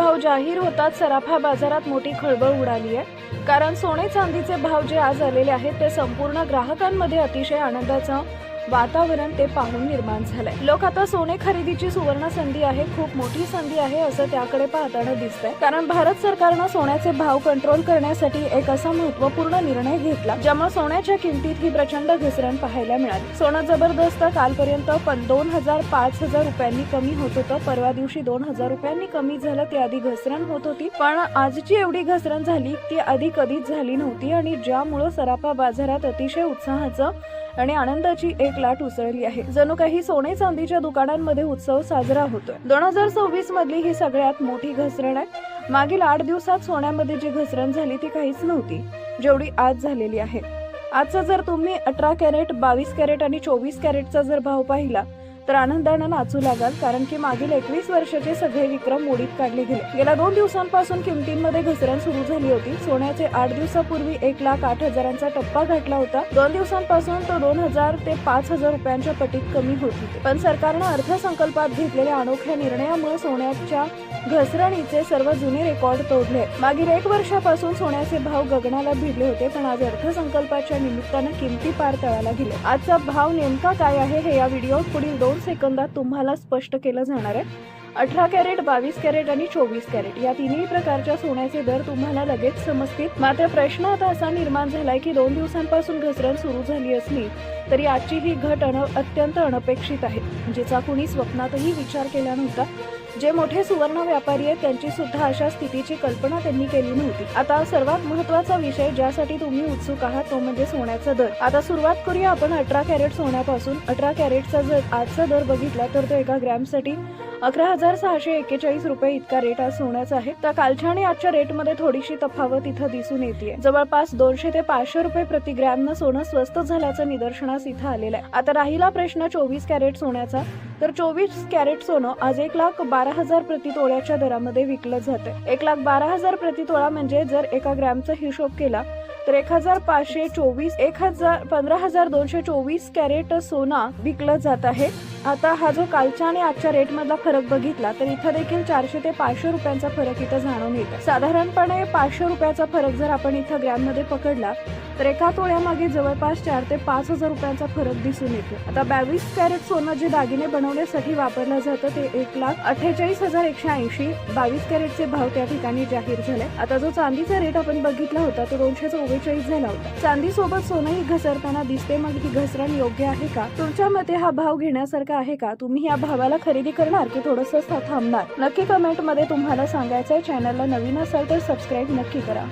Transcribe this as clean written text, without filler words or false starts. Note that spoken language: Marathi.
भाव जाहीर होतात सराफा बाजारात मोठी खळबळ उडाली आहे। कारण सोने चांदीचे भाव जे आज आलेले आहेत ते संपूर्ण ग्राहकांमध्ये अतिशय आनंदाचं वातावरण ते पाहून निर्माण झालंय। लोक आता सोने खरेदीची सुवर्ण संधी आहे, खूप मोठी संधी आहे असं त्याकडे पाहताना दिसतंय। कारण भारत सरकारनं सोन्याचे भाव कंट्रोल करण्यासाठी एक असा महत्त्वपूर्ण निर्णय घेतला ज्यामुळे सोन्याच्या किमतीत ही प्रचंड घसरण पाहायला मिळाली। सोनं जबरदस्त कालपर्यंत 2,000-5,000 रुपयांनी कमी होत होतं। परवा दिवशी 2,000 रुपयांनी कमी झालं, ते आधी घसरण होत होती, पण आजची एवढी घसरण झाली ती आधी कधीच झाली नव्हती आणि ज्यामुळे सराफा बाजारात अतिशय उत्साहाचं आणि आनंदाची एक लाट उसळली आहे। जणू काही सोने चांदीच्या दुकानांमध्ये उत्सव साजरा होतोय। 2026 मधली ही सगळ्यात मोठी घसरण आहे। मागील 8 दिवसात सोन्यामध्ये जी घसरण झाली ती काहीच नव्हती जेवढी आज झालेली आहे। आजचा जर तुम्ही 18 कॅरेट, 22 कॅरेट आणि 24 कॅरेटचा जर भाव पाहिला तर आनंदानं नाचू लागाल, कारण की मागील 21 वर्षाचे सगळे विक्रम मोडीत काढले गेले। गेल्या 2 दिवसांपासून किमतींमध्ये घसरण सुरू झाली होती। सोन्याचे 8 दिवसापूर्वी 1,08,000चा टप्पा गाठला होता। 2 दिवसांपासून तो 2,000 ते 5,000 रुपयांच्या पटीत कमी होत होते। पण सरकारनं अर्थसंकल्पात घेतलेल्या अनोख्या निर्णयामुळे सोन्याच्या घसरणीचे सर्व जुने रेकॉर्ड तोडले। मागील 1 वर्षापासून सोन्याचे भाव गगनाला भिडले होते, पण आज अर्थसंकल्पाच्या निमित्तानं किमती पार तळाला गेले। आजचा भाव नेमका काय आहे हे या व्हिडिओत पुढील 2 सेकंदात तुम्हाला स्पष्ट केलं जाणार आहे। 18 कॅरेट, 22 कॅरेट आणि 24 कॅरेट या तिन्ही प्रकारच्या सोन्याचे दर तुम्हाला लगेच समजतील। मात्र प्रश्न आता असा निर्माण झालाय की 2 दिवसांपासून घसरण सुरू झाली असली तरी आजची ही घट अत्यंत अनपेक्षित आहे, जिचा कुणी स्वप्नातही विचार केला नव्हता। जे मोठे सुवर्ण व्यापारी आहेत त्यांची सुद्धा अशा स्थितीची कल्पना त्यांनी केली नव्हती। आता सर्वात महत्त्वाचा विषय ज्यासाठी तुम्ही उत्सुक आहात तो म्हणजे सोन्याचा दर। आता सुरुवात करूया आपण 18 कॅरेट सोन्यापासून। 18 कॅरेटचा जर आजचा दर बघितला तर तो 1 ग्रॅमसाठी 11,641 रुपये इतका रेट आज सोन्याचा आहे। तर कालच्या आणि आजच्या रेटमध्ये थोडीशी तफावत इथं दिसून येते। जवळपास 200 ते 500 रुपये प्रति ग्रॅमनं सोनं स्वस्त झाल्याचं निदर्शनास इथं आलेलं आहे। आता राहिला प्रश्न 24 कॅरेट सोन्याचा, तर 24 कॅरेट सोनं आज 1,12,000 प्रति तोळ्याच्या दरामध्ये विकलं जातं। 1,12,000 प्रति तोळा म्हणजे जर 1 ग्रॅमचा हिशोब केला तर 15,224 कॅरेट सोना विकलं जात आहे। आता हा जो कालच्या आणि आजच्या रेट मधला फरक बघितला तर इथं देखील 400 ते 500 रुपयांचा फरक इथं जाणून येतो। साधारणपणे 500 रुपयाचा फरक जर आपण इथं ग्रॅम मध्ये पकडला तर 1 तोळ्यामागे जवळपास 4 ते 5,000 रुपयांचा फरक दिसून येतो। आता 22 कॅरेट सोनं जे दागिने बनवण्यासाठी वापरलं जातं ते 1,48,180 22 कॅरेटचे भाव त्या ठिकाणी जाहीर झाले। आता जो चांदीचा रेट आपण बघितला होता तो 244 झाला होता। चांदी सोबत सोनं ही घसरताना दिसते, मग ही घसरण योग्य आहे का? तुमच्या मते हा भाव घेण्यासारखा आहे का? तुम्ही या भावाला खरेदी करणार की थोडंसं थांबणार? नक्की कमेंट मध्ये तुम्हाला सांगायचंय। चॅनलला नवीन असाल तर सबस्क्राईब नक्की करा।